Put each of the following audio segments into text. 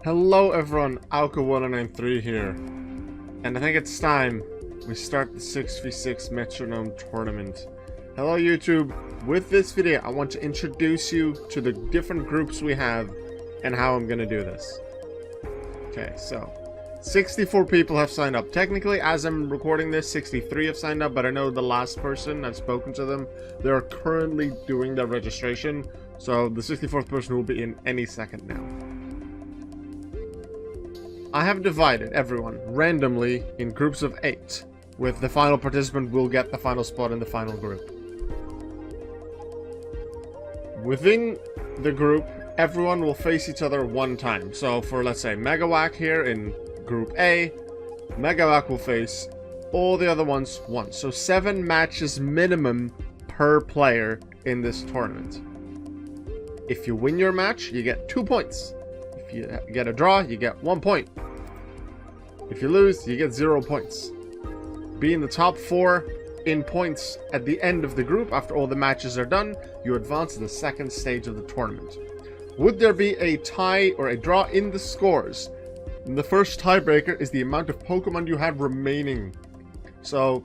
Hello everyone, Alka1993 here, and I think it's time we start the 6v6 Metronome Tournament. Hello YouTube, with this video I want to introduce you to the different groups we have and how I'm going to do this. Okay, so 64 people have signed up. Technically, as I'm recording this, 63 have signed up, but I know the last person, I've spoken to them, they are currently doing their registration, so the 64th person will be in any second now. I have divided everyone randomly in groups of 8, with the final participant will get the final spot in the final group. Within the group, everyone will face each other one time. So for, let's say, Megawack here in group A, Megawack will face all the other ones once. So 7 matches minimum per player in this tournament. If you win your match, you get 2 points. If you get a draw, you get 1 point. If you lose, you get 0 points. Be in the top 4 in points at the end of the group. After all the matches are done, you advance to the second stage of the tournament. Would there be a tie or a draw in the scores? And the first tiebreaker is the amount of Pokemon you have remaining. So,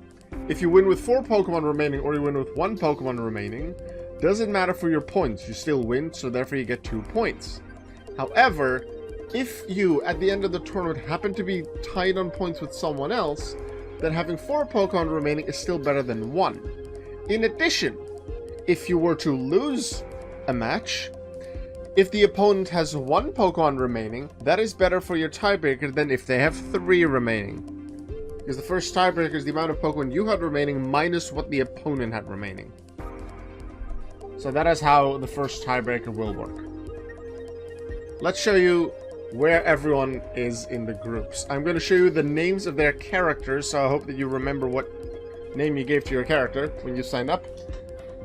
if you win with 4 Pokemon remaining or you win with 1 Pokemon remaining, doesn't matter for your points. You still win, so therefore you get 2 points. However, if you, at the end of the tournament, happen to be tied on points with someone else, then having 4 Pokemon remaining is still better than 1. In addition, if you were to lose a match, if the opponent has 1 Pokemon remaining, that is better for your tiebreaker than if they have 3 remaining. Because the first tiebreaker is the amount of Pokemon you had remaining minus what the opponent had remaining. So that is how the first tiebreaker will work. Let's show you where everyone is in the groups. I'm going to show you the names of their characters, so I hope that you remember what name you gave to your character when you signed up.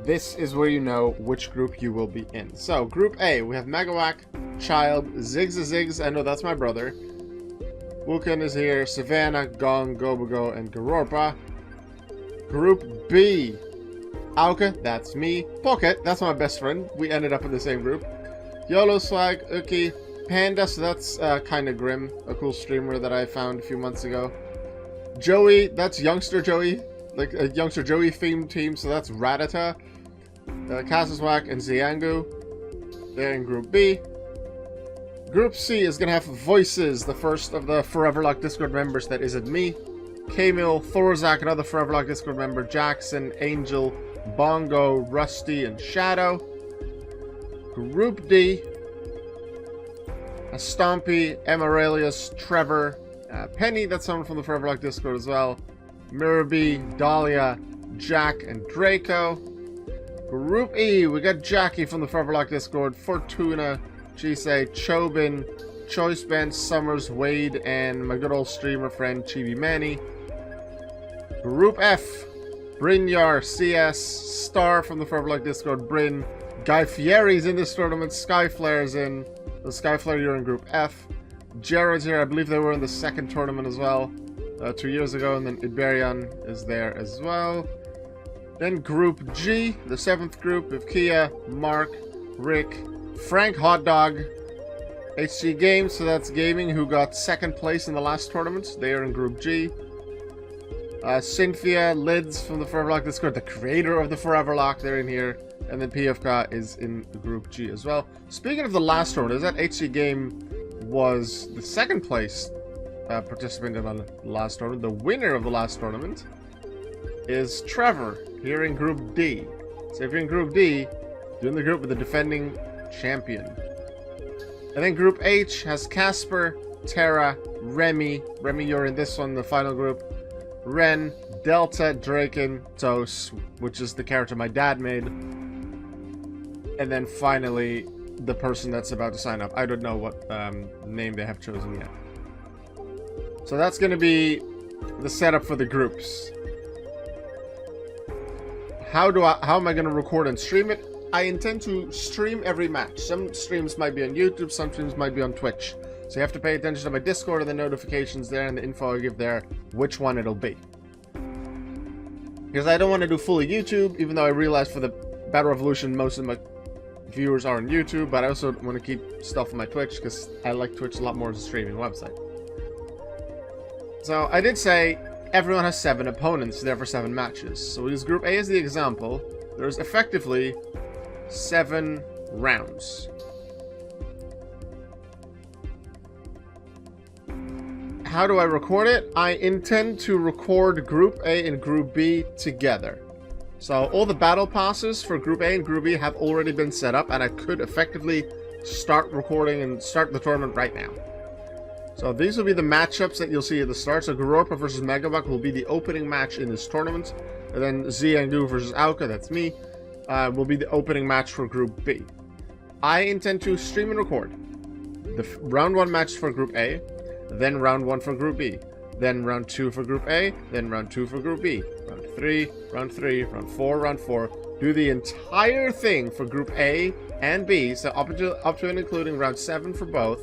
This is where you know which group you will be in. So, Group A, we have Megawack, Child, Ziggs, I know that's my brother. Wukan is here, Savannah, Gong, Gobugo, and Garorpa. Group B, Auka, that's me. Pocket, that's my best friend. We ended up in the same group. YOLO Swag, Uki, Panda, so that's kind of grim, a cool streamer that I found a few months ago. Joey, that's Youngster Joey, like a Youngster Joey themed team, so that's Rattata. Kazazwak and Xiangu, they're in Group B. Group C is going to have Voices, the first of the Foreverlock Discord members that isn't me. Kamil, Thorzak, another Foreverlock Discord member, Jackson, Angel, Bongo, Rusty, and Shadow. Group D, Stompy, Amarelius, Trevor, Penny, that's someone from the Foreverlock Discord as well, Mirabee, Dahlia, Jack, and Draco. Group E, we got Jackie from the Foreverlock Discord, Fortuna, Chisei, Chobin, Choice Bench, Summers, Wade, and my good old streamer friend Chibi Manny. Group F, Brynjar, CS, Star from the Foreverlock Discord, Bryn, Guy Fieri's in this tournament, Skyflare's in. The Skyflare, you're in Group F. Jared's here, I believe they were in the second tournament as well, 2 years ago, and then Iberian is there as well. Then Group G, the 7th group of Kia, Mark, Rick, Frank Hotdog, HG Games, so that's Gaming, who got 2nd place in the last tournament. They are in Group G. Cynthia, Lids from the Foreverlock Discord, the creator of the Foreverlock, they're in here. And then PFK is in Group G as well. Speaking of the last tournament, is that HG Game was the 2nd place participant in the last tournament. The winner of the last tournament is Trevor, here in Group D. So if you're in Group D, you're in the group with the defending champion. And then Group H has Casper, Terra, Remy. Remy, you're in this one, the final group. Ren, Delta, Draken, Tos, which is the character my dad made. And then finally, the person that's about to sign up. I don't know what name they have chosen yet. So that's going to be the setup for the groups. How am I going to record and stream it? I intend to stream every match. Some streams might be on YouTube, some streams might be on Twitch. So you have to pay attention to my Discord and the notifications there and the info I give there, which one it'll be. Because I don't want to do fully YouTube, even though I realize for the Battle Revolution most of my viewers are on YouTube, but I also want to keep stuff on my Twitch because I like Twitch a lot more as a streaming website. So I did say everyone has 7 opponents, therefore 7 matches. So we use Group A as the example. There's effectively 7 rounds. How do I record it? I intend to record Group A and Group B together. So all the battle passes for Group A and Group B have already been set up, and I could effectively start recording and start the tournament right now. So these will be the matchups that you'll see at the start. So Garopa versus Megawak will be the opening match in this tournament. And then Ziangu versus Auka, that's me, will be the opening match for Group B. I intend to stream and record the round 1 match for Group A, then round 1 for Group B, then round 2 for Group A, then round 2 for Group B, round 3, round 3, round 4, round 4. Do the entire thing for Group A and B, so up to and including round 7 for both.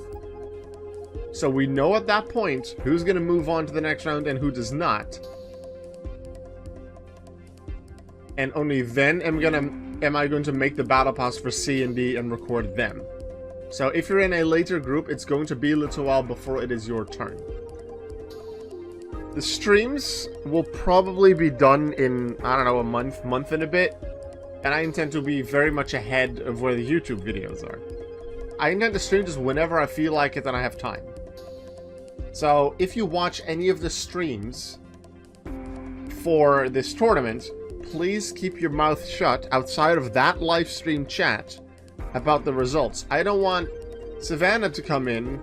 So we know at that point who's going to move on to the next round and who does not. And only then am I going to make the battle pass for C and D and record them. So if you're in a later group, it's going to be a little while before it is your turn. The streams will probably be done in, I don't know, a month and a bit. And I intend to be very much ahead of where the YouTube videos are. I intend to stream just whenever I feel like it and I have time. So if you watch any of the streams for this tournament, please keep your mouth shut outside of that live stream chat about the results. I don't want Savannah to come in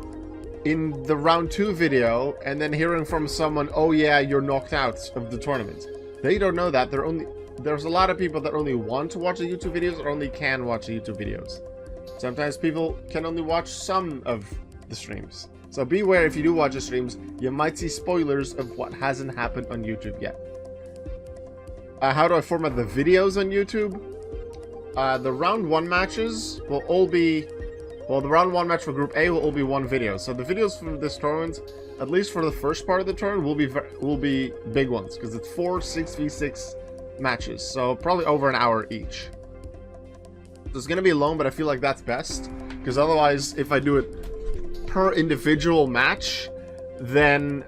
the round 2 video and then hearing from someone, oh yeah, you're knocked out of the tournament. They don't know that. There's a lot of people that only want to watch the YouTube videos or only can watch the YouTube videos. Sometimes people can only watch some of the streams. So beware, if you do watch the streams, you might see spoilers of what hasn't happened on YouTube yet. How do I format the videos on YouTube? The round 1 matches will all be... Well, the round 1 match for Group A will all be 1 video. So the videos from this tournament, at least for the first part of the turn, will be big ones. Because it's 4 6v6 matches. So probably over an hour each. So it's going to be long, but I feel like that's best. Because otherwise, if I do it per individual match, then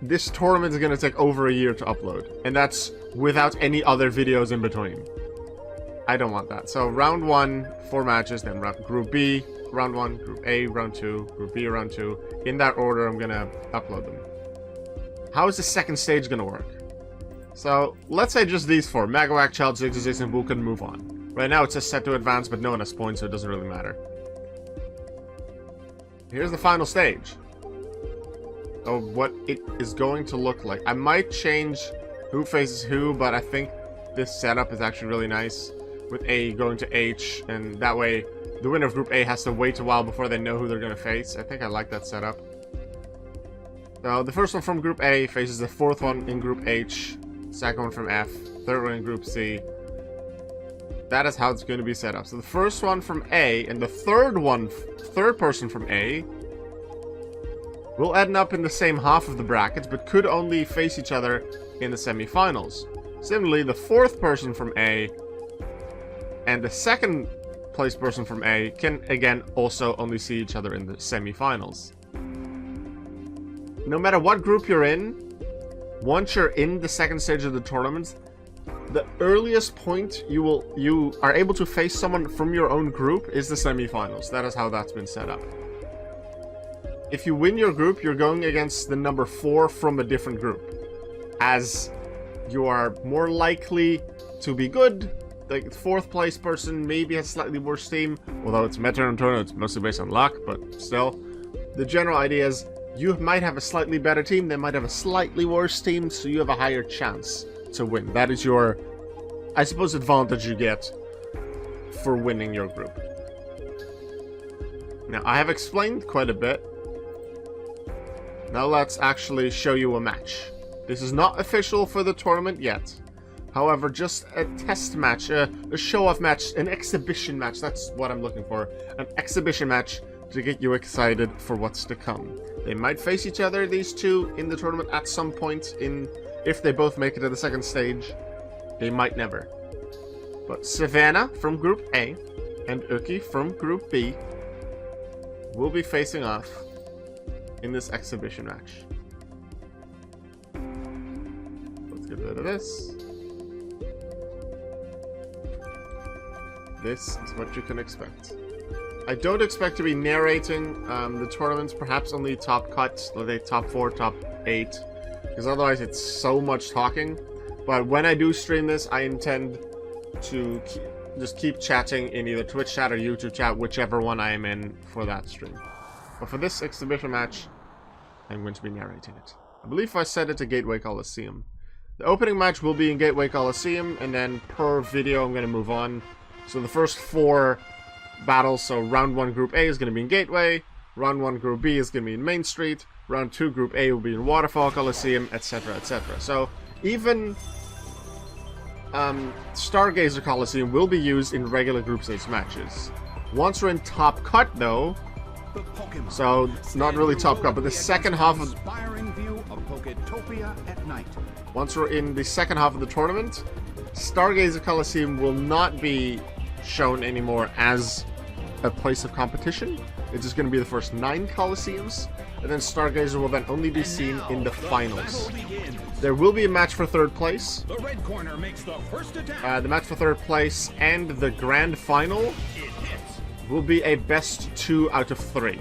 this tournament is going to take over a year to upload. And that's without any other videos in between. I don't want that. So round 1, 4 matches, then Group B, round 1, Group A, round 2, Group B, round 2. In that order, I'm going to upload them. How is the second stage going to work? So let's say just these 4. Megawak, Child, 6v6, and Vulcan move on. Right now it's just set to advance, but no one has points, so it doesn't really matter. Here's the final stage of what it is going to look like. I might change who faces who, but I think this setup is actually really nice. With A going to H, and that way the winner of Group A has to wait a while before they know who they're going to face. I think I like that setup. So the first one from Group A faces the 4th one in Group H, second one from F, 3rd one in Group C. That is how it's going to be set up. So the first one from A and the third person from A will end up in the same half of the brackets, but could only face each other in the semifinals. Similarly, the 4th person from A and the 2nd place person from A can, again, also only see each other in the semifinals. No matter what group you're in, once you're in the 2nd stage of the tournament, the earliest point you are able to face someone from your own group is the semifinals. That is how that's been set up. If you win your group, you're going against the number 4 from a different group, as you are more likely to be good. The 4th place person maybe has slightly worse team, although it's Metronome Tournament, it's mostly based on luck, but still. The general idea is you might have a slightly better team, they might have a slightly worse team, so you have a higher chance to win. That is your, I suppose, advantage you get for winning your group. Now, I have explained quite a bit. Now let's actually show you a match. This is not official for the tournament yet. However, just a test match, a show-off match, an exhibition match. That's what I'm looking for. An exhibition match to get you excited for what's to come. They might face each other, these two, in the tournament at some point. If they both make it to the 2nd stage. They might never. But Savannah from Group A and Uki from Group B will be facing off in this exhibition match. Let's get rid of this. This is what you can expect. I don't expect to be narrating the tournaments, perhaps only top cuts, like top 4, top 8, because otherwise it's so much talking. But when I do stream this, I intend to just keep chatting in either Twitch chat or YouTube chat, whichever one I am in for that stream. But for this exhibition match, I'm going to be narrating it. I believe I set it to Gateway Coliseum. The opening match will be in Gateway Coliseum, and then per video I'm going to move on. So the first 4 battles, so round 1 Group A is going to be in Gateway, round 1 Group B is going to be in Main Street, round 2 Group A will be in Waterfall Coliseum, etc, etc. So even Stargazer Coliseum will be used in regular Group Stage matches. Once we're in Top Cut though, so not really Top Cut, but the second half of... Once we're in the second half of the tournament, Stargazer Coliseum will not be shown anymore as a place of competition. It's just going to be the first 9 Coliseums, and then Stargazer will then only be seen in the finals. There will be a match for 3rd place. The red corner makes the first attack. The match for 3rd place and the grand final will be a best 2 out of 3.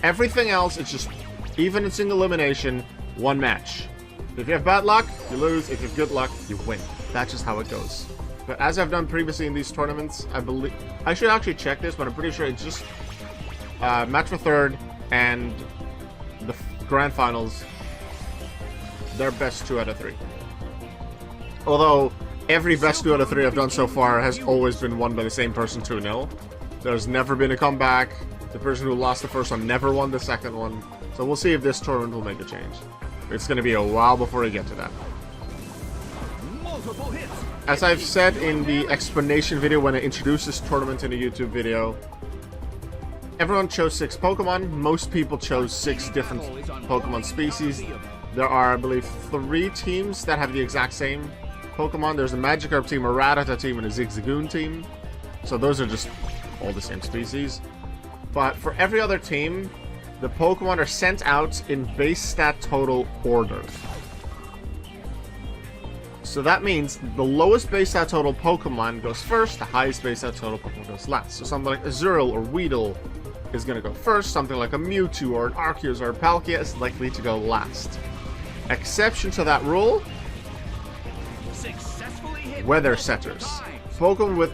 Everything else is just, even in single elimination, 1 match. If you have bad luck, you lose. If you have good luck, you win. That's just how it goes. But as I've done previously in these tournaments, I believe... I should actually check this, but I'm pretty sure it's just match for 3rd and the grand finals. They're best 2 out of 3. Although, every best 2 out of 3 I've done so far has always been won by the same person 2-0. There's never been a comeback. The person who lost the first one never won the second one. So we'll see if this tournament will make a change. It's going to be a while before we get to that. As I've said in the explanation video when I introduced this tournament in a YouTube video, everyone chose 6 Pokemon. Most people chose 6 different Pokemon species. There are, I believe, 3 teams that have the exact same Pokemon. There's a Magikarp team, a Rattata team, and a Zigzagoon team. So those are just all the same species. But for every other team, the Pokemon are sent out in base stat total order. So that means the lowest base stat total Pokemon goes first, the highest base stat total Pokemon goes last. So something like Azurill or Weedle is going to go first, something like a Mewtwo or an Arceus or a Palkia is likely to go last. Exception to that rule, Weather Setters. Pokemon with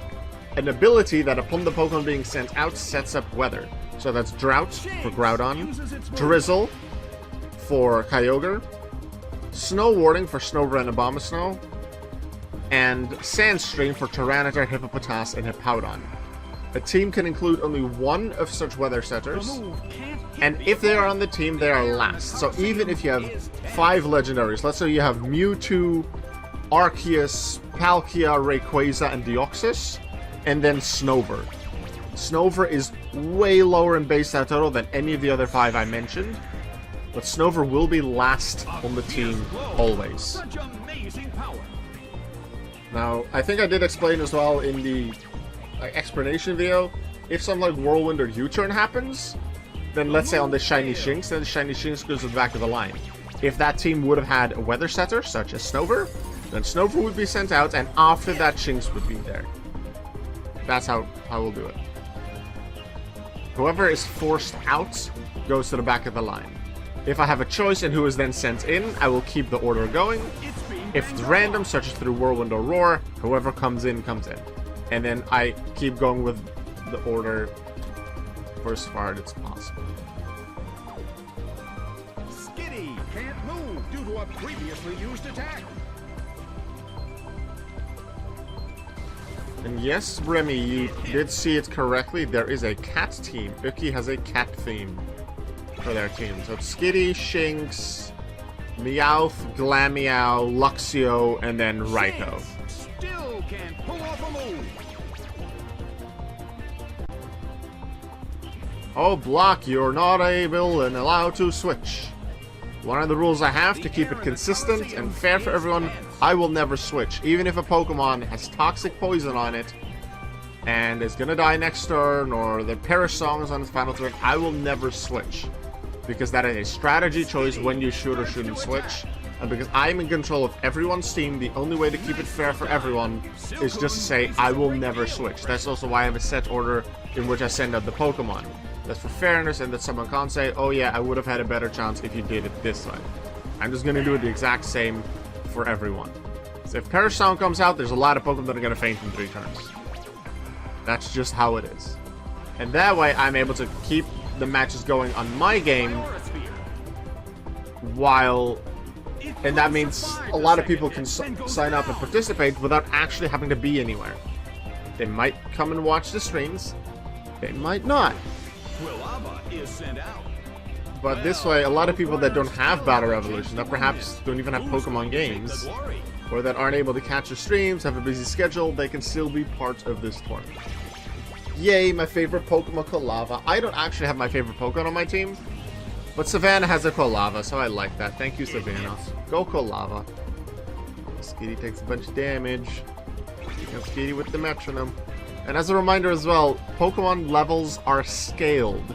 an ability that upon the Pokemon being sent out sets up weather. So that's Drought for Groudon, Drizzle for Kyogre, Snow Warding for Snover and Abomasnow, and Sandstream for Tyranitar, Hippopotas, and Hippowdon. A team can include only 1 of such weather setters, and if they are on the team, they are last. So even if you have 5 legendaries, let's say you have Mewtwo, Arceus, Palkia, Rayquaza, and Deoxys, and then Snover. Snover is way lower in base stat total than any of the other 5 I mentioned, but Snover will be last on the team always. Now, I think I did explain as well in the explanation video, if something like Whirlwind or U-turn happens, then let's say on the Shiny Shinx, then the Shiny Shinx goes to the back of the line. If that team would have had a weather setter, such as Snover, then Snover would be sent out, and after that Shinx would be there. That's how we'll do it. Whoever is forced out goes to the back of the line. If I have a choice in who is then sent in, I will keep the order going. If it's random, such as through Whirlwind or Roar, whoever comes in, comes in. And then I keep going with the order for as far as it's possible. Skitty can't move due to a previously used attack. And yes, Remy, you did see it correctly. There is a cat team. Uki has a cat theme for their team. So it's Skitty, Shinx, Meowth, Glameow, Luxio, and then Raikou. Still can't pull off a move. Oh, block, you're not able and allowed to switch. One of the rules I have to keep it consistent and fair for everyone, I will never switch. Even if a Pokemon has toxic poison on it, and is gonna die next turn, or the Perish Song is on its final turn, I will never switch. Because that is a strategy choice when you should or shouldn't switch. And because I'm in control of everyone's team, the only way to keep it fair for everyone is just to say, I will never switch. That's also why I have a set order in which I send out the Pokemon. That's for fairness, and that someone can't say, oh yeah, I would have had a better chance if you did it this way. I'm just gonna do it the exact same for everyone. So if Perish Sound comes out, there's a lot of Pokemon that are gonna faint in 3 turns. That's just how it is. And that way, I'm able to keep the matches going on my game while... And that means a lot of people can sign up and participate without actually having to be anywhere. They might come and watch the streams. They might not. But this way, a lot of people that don't have Battle Revolution, that perhaps don't even have Pokemon games, or that aren't able to catch the streams, have a busy schedule, they can still be part of this tournament. Yay, my favorite Pokemon, Kolava. I don't actually have my favorite Pokemon on my team, but Savannah has a Kolava, so I like that. Thank you, Savannah. Go Kolava. Skitty takes a bunch of damage. And Skitty with the Metronome. And as a reminder as well, Pokemon levels are scaled.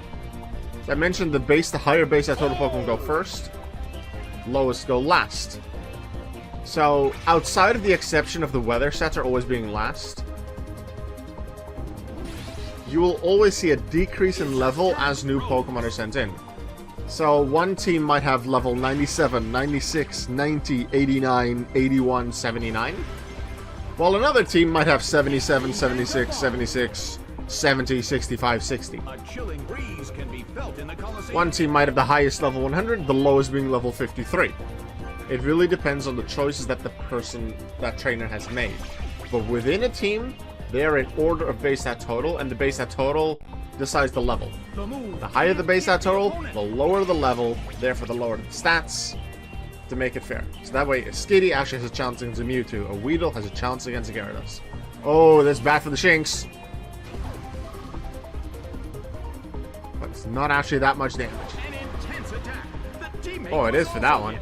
As I mentioned, the higher base that total Pokemon go first, lowest go last. So, outside of the exception of the weather sets are always being last, you will always see a decrease in level as new Pokemon are sent in. So, one team might have level 97, 96, 90, 89, 81, 79, while another team might have 77, 76, 76, 70, 65, 60. One team might have the highest level 100, the lowest being level 53. It really depends on the choices that that trainer has made. But within a team, they are in order of base stat total, and the base stat total decides the level. The higher the base stat total, the lower the level, therefore the lower the stats, to make it fair. So that way, a Skitty actually has a chance against a Mewtwo, a Weedle has a chance against a Gyarados. Oh, that's bad for the Shinx. But it's not actually that much damage. Oh, it is for that one.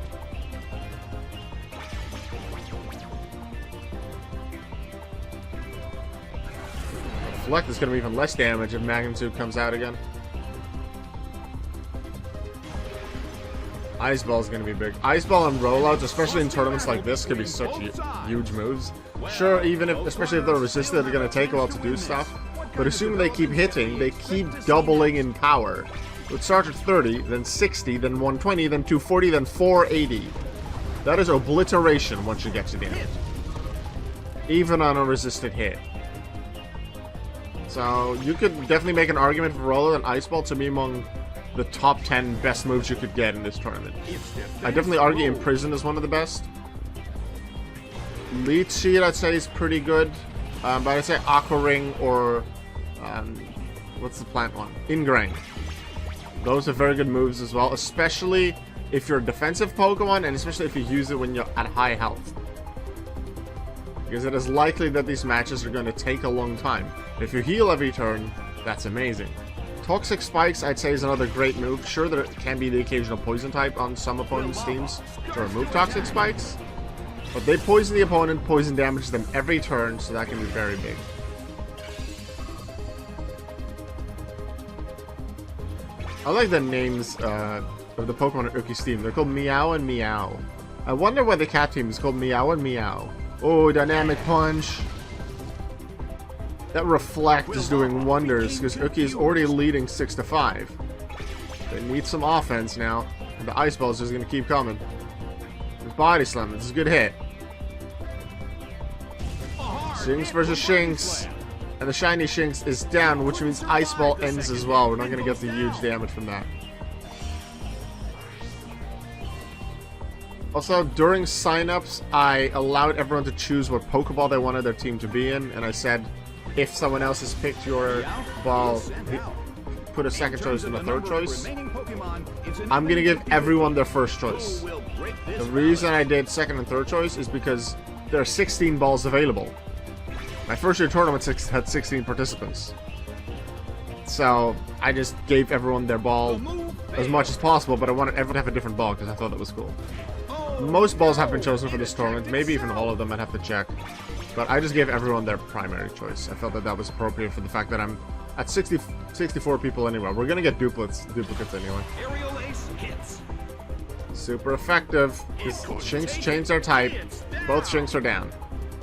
Reflect is going to be even less damage if Magnitude comes out again. Ice Ball is going to be big. Ice Ball and rollouts, especially in tournaments like this, could be such huge moves. Sure, especially if they're resisted, they're going to take a while to do stuff. But assuming they keep hitting, they keep doubling in power. It starts at 30, then 60, then 120, then 240, then 480. That is obliteration once you get to the end. Even on a resisted hit. So, you could definitely make an argument for Roller and Ice Ball to be among the top 10 best moves you could get in this tournament. I definitely argue Imprison is one of the best. Leech Seed, I'd say, is pretty good. But I'd say Aqua Ring or... what's the plant one? Ingrain. Those are very good moves as well, especially if you're a defensive Pokemon, and especially if you use it when you're at high health. Because it is likely that these matches are going to take a long time. If you heal every turn, that's amazing. Toxic Spikes, I'd say, is another great move. Sure, there can be the occasional poison type on some opponents' teams to remove Toxic Spikes, but they poison the opponent, poison damages them every turn, so that can be very big. I like the names of the Pokemon at Uki's team. They're called Meow and Meow. I wonder why the cat team is called Meow and Meow. Oh, Dynamic Punch. That Reflect is doing wonders because Uki is already leading 6-5. They need some offense now, and the Ice Ball is just going to keep coming. With Body Slam, this is a good hit. Shinx versus Shinx, and the shiny Shinx is down, which means Ice Ball ends as well. We're not going to get the huge damage from that. Also, during signups, I allowed everyone to choose what Pokeball they wanted their team to be in, and I said, if someone else has picked your ball, put a second choice and a third choice. I'm going to give everyone their first choice. The reason I did second and third choice is because there are 16 balls available. My first year tournament had 16 participants. So, I just gave everyone their ball as much as possible, but I wanted everyone to have a different ball because I thought that was cool. Most balls have been chosen for this tournament, maybe even all of them, I'd have to check. But I just gave everyone their primary choice. I felt that that was appropriate for the fact that I'm at 64 people anyway. We're gonna get duplicates anyway. Aerial ace hits. Super effective. Shinx changed their type. Both Shinx are down.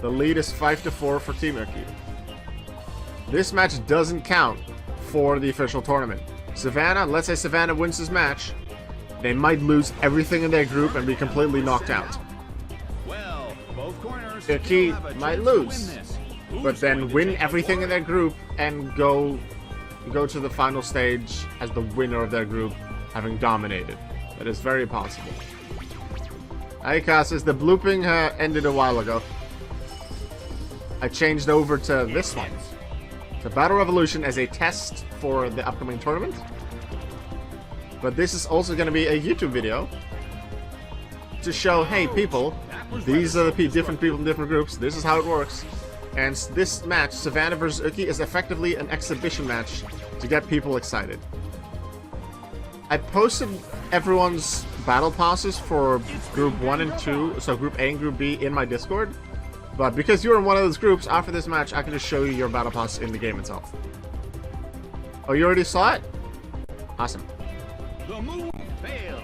The lead is 5-4 for Team Uki. This match doesn't count for the official tournament. Savannah, let's say Savannah wins this match, they might lose everything in their group and be completely knocked out. Well, both corners Uki have a might chance to win lose, this. but Who's then going to win take everything the in their group and go to the final stage as the winner of their group, having dominated. That is very possible. Aika says the blooping ended a while ago. I changed over to this one. The Battle Revolution as a test for the upcoming tournament. But this is also going to be a YouTube video to show, hey people, these are the different people in different groups. This is how it works. And this match, Savannah vs. Uki, is effectively an exhibition match to get people excited. I posted everyone's battle passes for Group 1 and 2, so Group A and Group B, in my Discord. But because you're in one of those groups, after this match, I can just show you your battle pass in the game itself. Oh, you already saw it? Awesome. The move fails.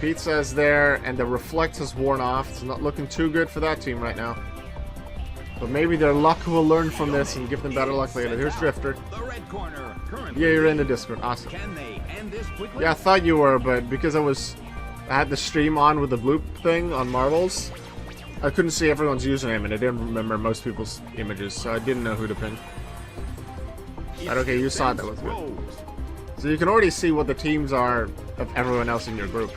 Pizza is there, and the Reflect has worn off. It's not looking too good for that team right now. But maybe their luck will learn from this and give them better luck later. Here's Drifter. The red corner currently. Yeah, you're in the Discord. Awesome. Can they end this quickly? Yeah, I thought you were, but because I had the stream on with the bloop thing on Marbles, I couldn't see everyone's username, and I didn't remember most people's images, so I didn't know who to ping. But okay, you saw it, that was good. So you can already see what the teams are of everyone else in your group.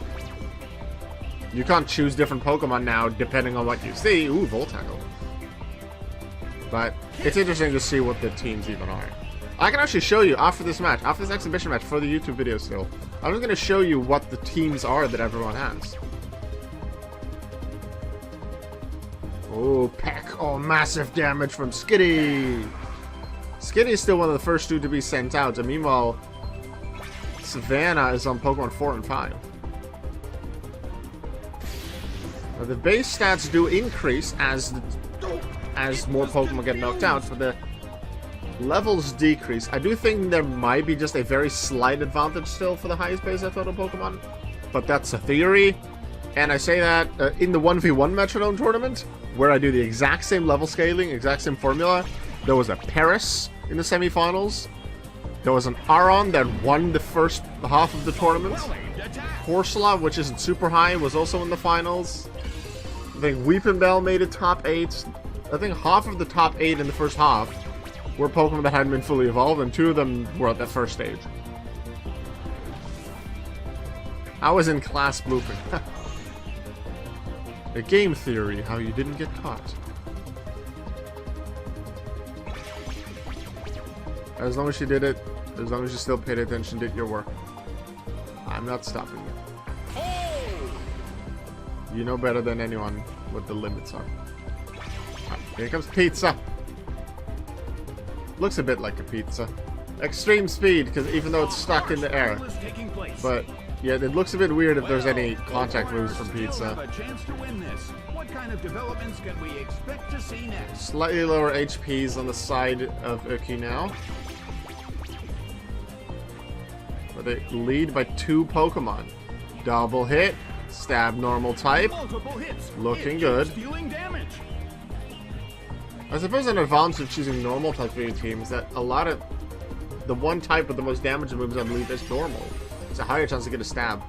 You can't choose different Pokemon now depending on what you see. Ooh, Voltackle. But it's interesting to see what the teams even are. I can actually show you after this match, after this exhibition match for the YouTube video still. I'm just going to show you what the teams are that everyone has. Oh, Peck. Oh, massive damage from Skitty. Skitty is still one of the first two to be sent out. And meanwhile, Savannah is on Pokemon 4 and 5. Now, the base stats do increase as more Pokemon get knocked out, but the levels decrease. I do think there might be just a very slight advantage still for the highest base total Pokemon, but that's a theory. And I say that in the 1v1 Metronome Tournament, where I do the exact same level scaling, exact same formula, there was a Paris in the semifinals. There was an Aron that won the first half of the tournament. Corsola, which isn't super high, was also in the finals. I think Weepinbell made it top 8. I think half of the top 8 in the first half were Pokemon that hadn't been fully evolved, and 2 of them were at that first stage. I was in class blooping. A game theory, how you didn't get caught. As long as you did it, as long as you still paid attention, did your work. I'm not stopping you. You know better than anyone what the limits are. Right, here comes Pizza. Looks a bit like a pizza. Extreme speed, because even though it's stuck in the air. But yeah, it looks a bit weird if there's any contact moves from Pizza. What kind of developments can we expect to see next? Slightly lower HPs on the side of Uki now. But they lead by 2 Pokemon. Double hit. Stab normal type. Looking good. I suppose an advantage of choosing normal type for your team is that a lot of the one type with the most damage moves, I believe, is normal. It's a higher chance to get a stab.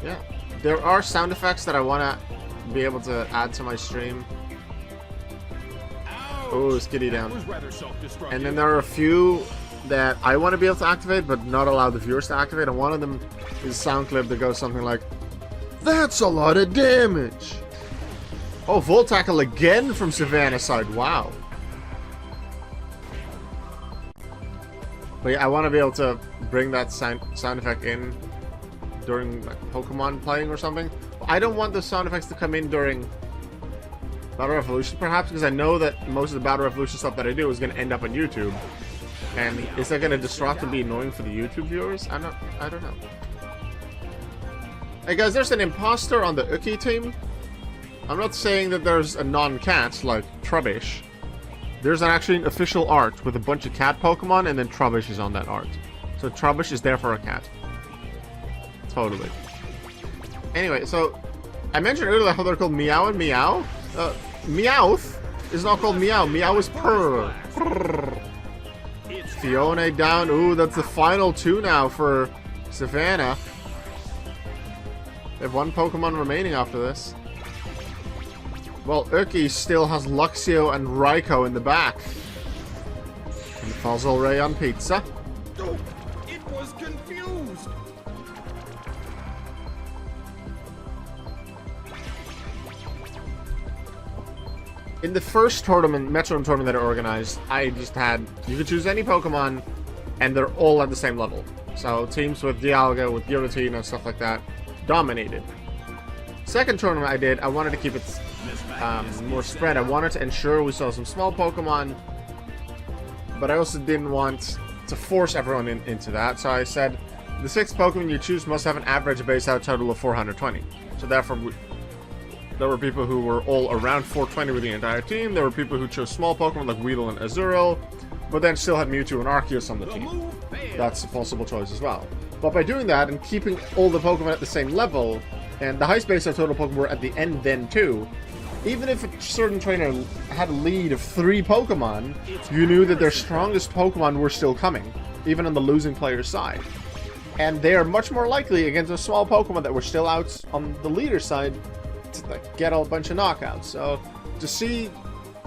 Yeah. There are sound effects that I want to be able to add to my stream. Oh, Skitty down. And then there are a few that I want to be able to activate, but not allow the viewers to activate. And one of them is a sound clip that goes something like, "That's a lot of damage." Oh, Voltackle again from Savannah's side. Wow. But yeah, I want to be able to bring that sound effect in during like Pokemon playing or something. I don't want the sound effects to come in during Battle Revolution, perhaps, because I know that most of the Battle Revolution stuff that I do is going to end up on YouTube. And is that going to distract and be annoying for the YouTube viewers? I don't know. Hey guys, there's an imposter on the Uki team. I'm not saying that there's a non-cat like Trubbish. There's actually an official art with a bunch of cat Pokemon, and then Trubbish is on that art. So Trubbish is there for a cat. Totally. Anyway, so I mentioned earlier how they're called Meow and Meow. Meowth is not called Meow. Meow is Purr. Purr. Fiona down. Ooh, that's the final two now for Savannah. They have one Pokemon remaining after this. Well, Uki still has Luxio and Raikou in the back. And Fuzzle Ray on pizza. Oh, it was confused. In the first tournament, Metronome Tournament that I organized, I just had, you could choose any Pokemon, and they're all at the same level. So teams with Dialga, with Giratina, and stuff like that, dominated. Second tournament I did, I wanted to keep it more spread. I wanted to ensure we saw some small Pokemon, but I also didn't want to force everyone into that. So I said, the 6 Pokemon you choose must have an average base out total of 420. So therefore, there were people who were all around 420 with the entire team. There were people who chose small Pokemon like Weedle and Azurill, but then still had Mewtwo and Arceus on the team. That's a possible choice as well. But by doing that and keeping all the Pokemon at the same level, and the highest base out total Pokemon were at the end then too, even if a certain trainer had a lead of 3 Pokemon, you knew that their strongest Pokemon were still coming, even on the losing player's side. And they are much more likely against a small Pokemon that were still out on the leader's side to like, get a bunch of knockouts. So to see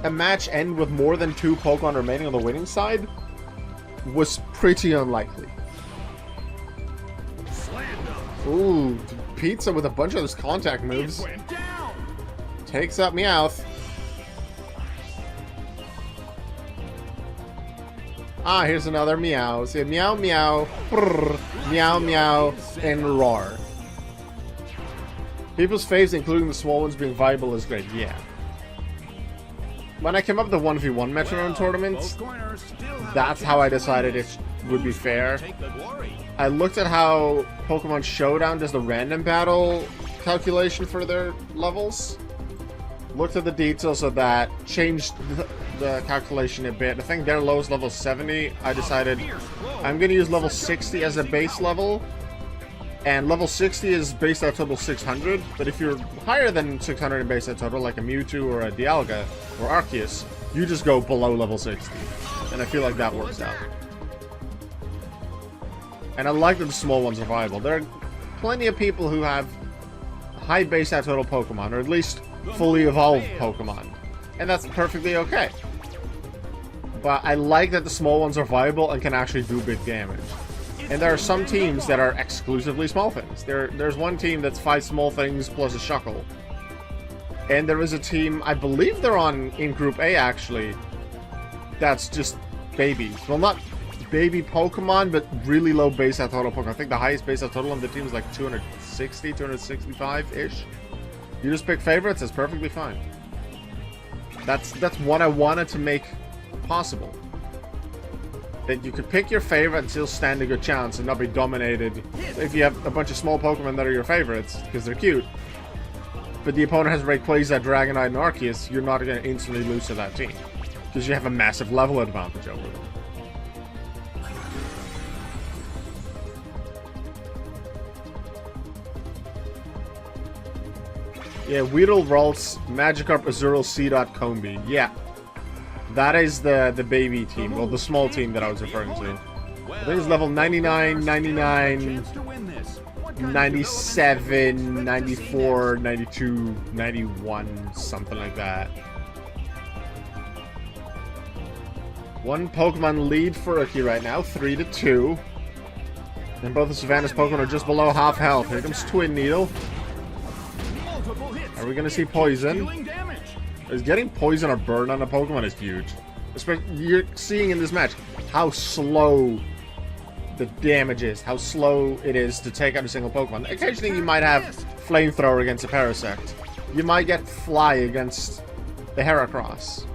a match end with more than 2 Pokemon remaining on the winning side was pretty unlikely. Ooh, Pizza with a bunch of those contact moves. Takes out Meowth. Ah, here's another Meow. See, Meow, Meow, brrr, Meow, Meow, and Roar. People's faves, including the small ones, being viable is great. Yeah. When I came up with the 1v1 Metronome Tournament, that's how I decided it would be fair. I looked at how Pokemon Showdown does the random battle calculation for their levels. Looked at the details of that, changed the calculation a bit. I think their lowest level is 70. I decided I'm going to use level 60 as a base level. And level 60 is base out total 600. But if you're higher than 600 in base out total, like a Mewtwo or a Dialga or Arceus, you just go below level 60. And I feel like that works out. And I like that the small ones are viable. There are plenty of people who have high base out total Pokemon, or at least fully evolved Pokemon. And that's perfectly okay. But I like that the small ones are viable and can actually do big damage. And there are some teams that are exclusively small things. There's one team that's 5 small things plus a Shuckle. And there is a team, I believe they're in Group A actually, that's just babies. Well, not baby Pokemon, but really low base out total Pokemon. I think the highest base out total on the team is like 260, 265-ish. You just pick favorites, it's perfectly fine. That's what I wanted to make possible. That you could pick your favorite and still stand a good chance and not be dominated if you have a bunch of small Pokemon that are your favorites, because they're cute. But the opponent has Rayquaza, Dragonite, and Arceus, you're not going to instantly lose to that team. Because you have a massive level advantage over them. Yeah, Weedle, Ralts, Magikarp, Azurill, Seedot, Combi. Yeah. That is the baby team, well, the small team that I was referring to. I think it's level 99, 99, 97, 94, 92, 91, something like that. One Pokemon lead for Uki right now, 3-2. And both of Savannah's Pokemon are just below half health. Here comes Twin Needle. Are we going to see Poison? Is getting Poison or Burn on a Pokemon is huge. Especially, you're seeing in this match how slow the damage is, how slow it is to take out a single Pokemon. Occasionally you might have Flamethrower against a Parasect. You might get Fly against the Heracross.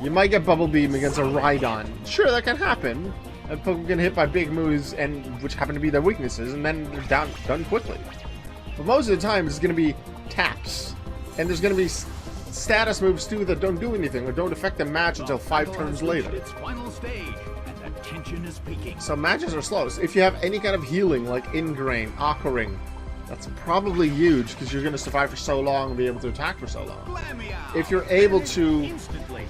You might get Bubble Beam against a Rhydon. Sure, that can happen. A Pokemon can hit by big moves, and which happen to be their weaknesses, and then they're done quickly. But most of the time, it's going to be taps, And there's going to be status moves too that don't do anything or don't affect the match until 5 turns later. Its final stage, and the tension is peaking. So matches are slow. So if you have any kind of healing like Ingrain, Aqua Ring, that's probably huge because you're going to survive for so long and be able to attack for so long. If you're able to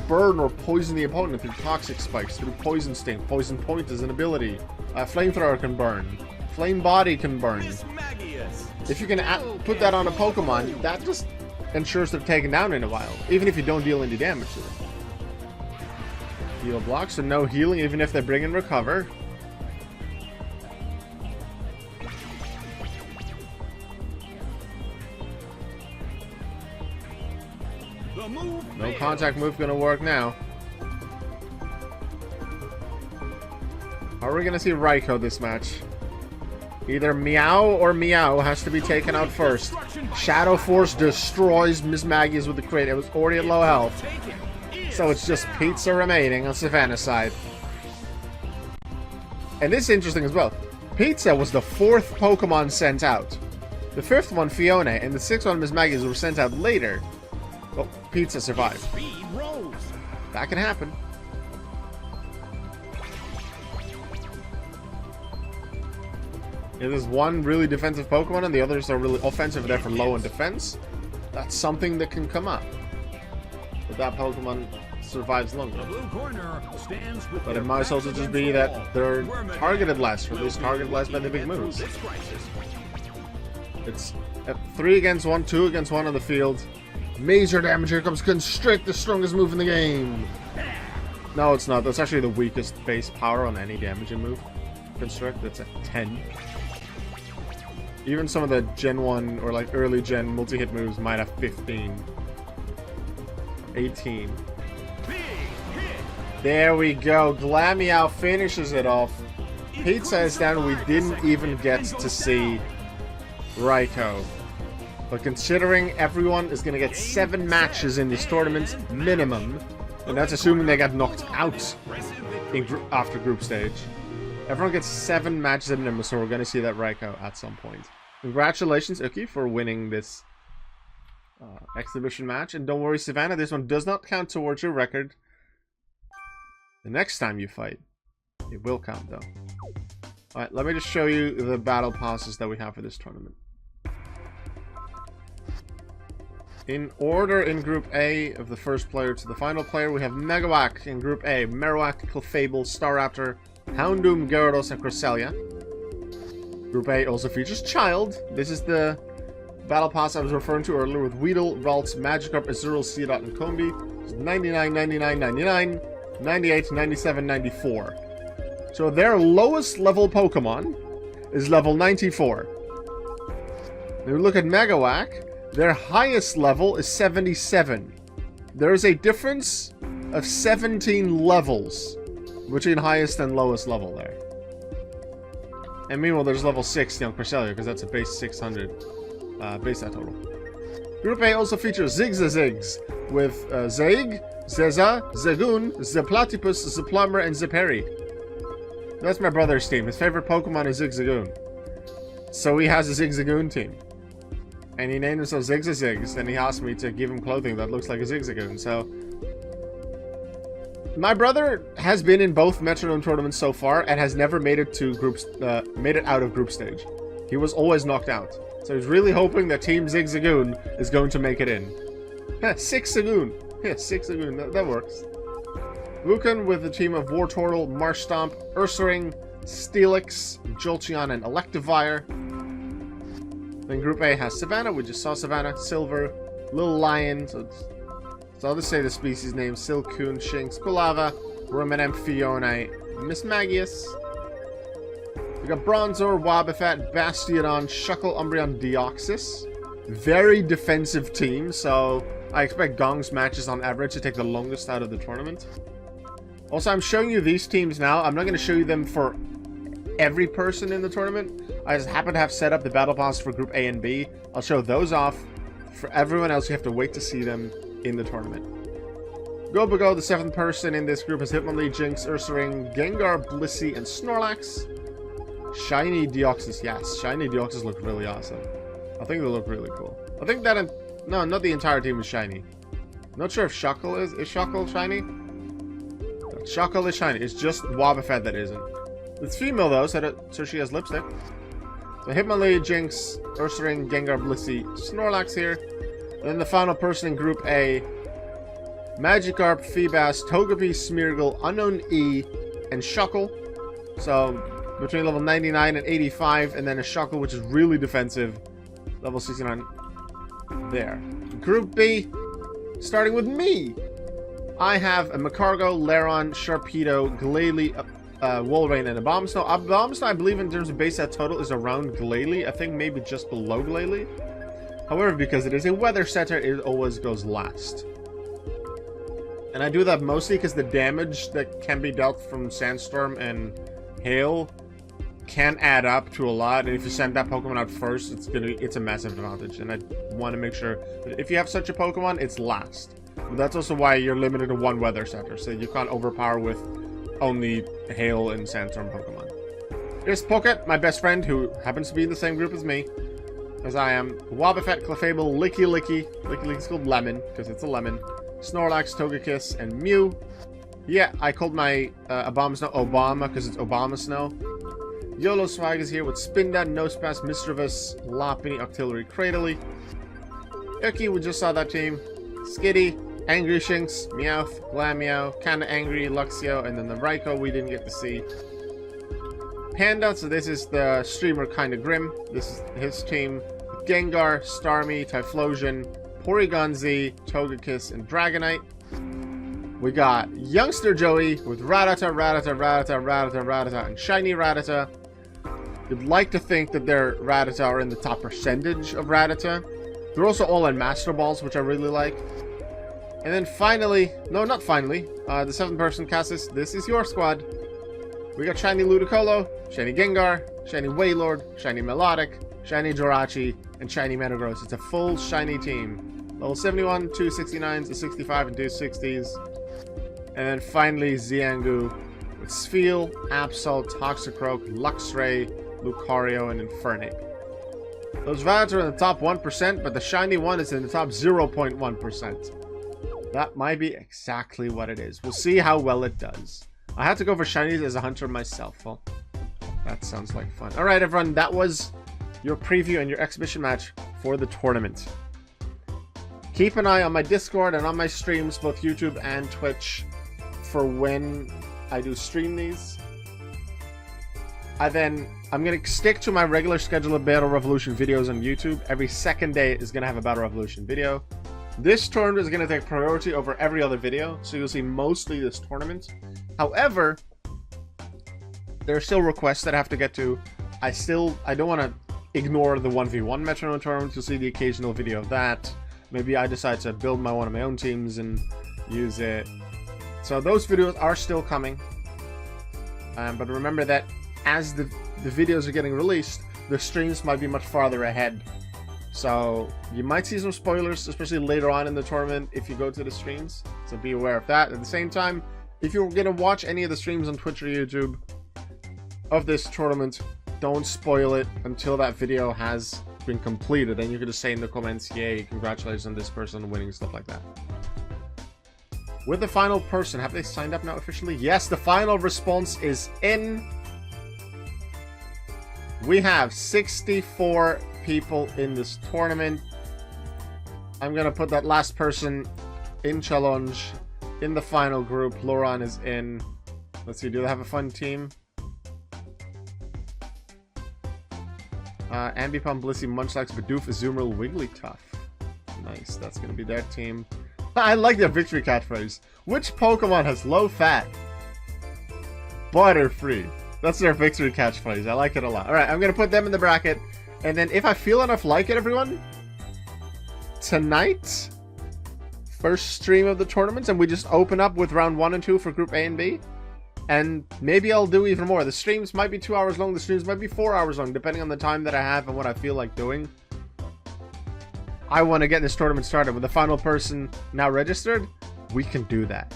burn or poison the opponent through Toxic Spikes, through Poison Sting, Poison Point is an ability, Flamethrower can burn, Flame Body can burn. If you can put that on a Pokemon, that just ensures they're taken down in a while, even if you don't deal any damage to them. Heal block, so no healing even if they bring in Recover. No contact move gonna work now. How are we gonna see Raikou this match? Either Meow or Meow has to be taken out first. Shadow Force destroys Miss Maggie's with the crit. It was already at low health. So it's just Pizza remaining on Savannah's side. And this is interesting as well. Pizza was the 4th Pokemon sent out. The 5th one, Fiona, and the 6th one, Miss Maggie's, were sent out later. Well, Pizza survived. That can happen. If there's one really defensive Pokemon and the others are really offensive, therefore low in defense, that's something that can come up. But that Pokemon survives longer. But it might also just be that they're targeted less, or at least targeted less by the big moves. It's at 3 against 1, 2 against 1 on the field. Major damage. Here comes Constrict, the strongest move in the game. No, it's not. That's actually the weakest base power on any damaging move. Constrict, that's a 10. Even some of the Gen 1 or like early Gen multi-hit moves might have 15. 18. There we go. Glameow finishes it off. Pizza is down. We didn't even get to see Raikou. But considering everyone is going to get 7 matches in this tournament minimum, and that's assuming they got knocked out after group stage, everyone gets 7 matches in minimum, so we're going to see that Raikou at some point. Congratulations, Uki, for winning this exhibition match. And don't worry, Savannah, this one does not count towards your record. The next time you fight, it will count, though. Alright, let me just show you the battle passes that we have for this tournament. In order in Group A of the first player to the final player, we have Megawak in Group A, Marowak, Clefable, Staraptor, Houndoom, Gyarados, and Cresselia. Group A also features Child. This is the battle pass I was referring to earlier with Weedle, Ralts, Magikarp, Azurill, Seedot, and Combi. 99, 99, 99, 98, 97, 94. So their lowest level Pokemon is level 94. If we look at Megawak, their highest level is 77. There is a difference of 17 levels between highest and lowest level there. And meanwhile, there's level 60 on Cresselia, because that's a base 600 base stat total. Group A also features Zigzazigs, with Zaig, Zeza, Zagoon, Zeplatypus, Zeplumber, and Zeperi. That's my brother's team. His favorite Pokemon is Zigzagoon. So he has a Zigzagoon team. And he named himself Zigzazigs, and he asked me to give him clothing that looks like a Zigzagoon, so... My brother has been in both Metronome tournaments so far, and has never made it to made it out of group stage. He was always knocked out. So he's really hoping that Team Zigzagoon is going to make it in. Yeah, 6 Zagoon. Yeah, 6 Zagoon. That works. Wukan with a team of Wartortle, Marshtomp, Ursaring, Steelix, Jolteon, and Electivire. Then Group A has Savannah. We just saw Savannah. Silver, Little Lion. So I'll just say the species name. Silcoon, Shinx, Kulava, Ruminant, Fiona, Miss Magius. We got Bronzor, Wobbuffet, Bastiodon, Shuckle, Umbreon, Deoxys. Very defensive team, so I expect Gong's matches on average to take the longest out of the tournament. Also, I'm showing you these teams now. I'm not going to show you them for every person in the tournament. I just happen to have set up the battle pass for Group A and B. I'll show those off. For everyone else, you have to wait to see them in the tournament. Gobago, the 7th person in this group, has Hitmonlee, Jinx, Ursaring, Gengar, Blissey, and Snorlax. Shiny Deoxys, yes. Shiny Deoxys look really awesome. I think they look really cool. I think that No, not the entire team is shiny. Not sure if Shuckle is. Is Shuckle shiny? No, Shuckle is shiny. It's just Wobbuffet that isn't. It's female though, so she has lipstick. So Hitmonlee, Jinx, Ursaring, Gengar, Blissey, Snorlax here. And then the final person in Group A, Magikarp, Feebas, Togepi, Smeargle, Unknown E, and Shuckle. So between level 99 and 85, and then a Shuckle which is really defensive, level 69. There. Group B, starting with me. I have a Macargo, Lairon, Sharpedo, Glalie, Walrein, and Abomasnow. Abomasnow, I believe, in terms of base set total, is around Glalie. I think maybe just below Glalie. However, because it is a weather setter, it always goes last. And I do that mostly because the damage that can be dealt from Sandstorm and Hail can add up to a lot, and if you send that Pokemon out first, it's a massive advantage. And I want to make sure that if you have such a Pokemon, it's last. But that's also why you're limited to one weather setter, so you can't overpower with only Hail and Sandstorm Pokemon. Here's Pocket, my best friend, who happens to be in the same group as me, as I am. Wobbuffet, Clefable, Licky Licky. Licky Licky's called Lemon, because it's a lemon. Snorlax, Togekiss, and Mew. Yeah, I called my Abomasnow Obama, because it's Obama Snow. YOLO Swag is here with Spinda, Nosepass, Mischievous, Lopunny, Octillery, Cradily. Yuki, we just saw that team. Skitty, Angry Shinx, Meowth, Glameow, Kinda Angry, Luxio, and then the Raikou we didn't get to see. Panda, so this is the streamer Kinda Grim. This is his team. Gengar, Starmie, Typhlosion, Porygon-Z, Togekiss, and Dragonite. We got Youngster Joey with Rattata, and Shiny Rattata. You'd like to think that their Rattata are in the top percentage of Rattata. They're also all in Master Balls, which I really like. And then finally, no, not finally, the 7th person, Cassis, this is your squad. We got Shiny Ludicolo, Shiny Gengar, Shiny Wailord, Shiny Melodic, Shiny Jirachi, and Shiny Metagross. It's a full shiny team. Level 71, 269s, a 65, and 260s. And then finally, Xiangu with Spheal, Absol, Toxicroak, Luxray, Lucario, and Infernape. Those Rattata are in the top 1%, but the shiny one is in the top 0.1%. That might be exactly what it is. We'll see how well it does. I had to go for shinies as a hunter myself. Well, that sounds like fun. Alright, everyone, that was your preview and your exhibition match for the tournament. Keep an eye on my Discord and on my streams, both YouTube and Twitch, for when I do stream these. I'm going to stick to my regular schedule of Battle Revolution videos on YouTube. Every second day is going to have a Battle Revolution video. This tournament is going to take priority over every other video, so you'll see mostly this tournament. However, there are still requests that I have to get to. I don't want to ignore the 1v1 Metronome Tournament. You'll see the occasional video of that. Maybe I decide to build one of my own teams and use it. So those videos are still coming. But remember that as the videos are getting released, the streams might be much farther ahead. So you might see some spoilers, especially later on in the tournament if you go to the streams. So be aware of that. At the same time, if you're going to watch any of the streams on Twitch or YouTube of this tournament, don't spoil it until that video has been completed. And you can just say in the comments, yay, congratulations on this person winning, stuff like that. With the final person, have they signed up now officially? Yes, the final response is in. We have 64 people in this tournament. I'm gonna put that last person in challenge in the final group. Loran is in. Let's see, do they have a fun team? Ambipom, Blissey, Munchlax, Bidoof, Azumarill, Wigglytuff. Nice, that's gonna be their team. I like their victory catchphrase. Which Pokemon has low fat? Butterfree. That's their victory catchphrase. I like it a lot. Alright, I'm gonna put them in the bracket. And then if I feel enough like it, everyone, tonight, first stream of the tournament, and we just open up with round 1 and 2 for Group A and B. And maybe I'll do even more. The streams might be 2 hours long, the streams might be 4 hours long, depending on the time that I have and what I feel like doing. I want to get this tournament started. With the final person now registered, we can do that.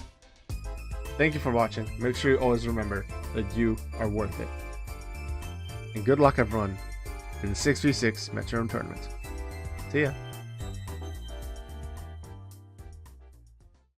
Thank you for watching. Make sure you always remember that you are worth it. And good luck, everyone, in the 6v6 Metronome Tournament. See ya.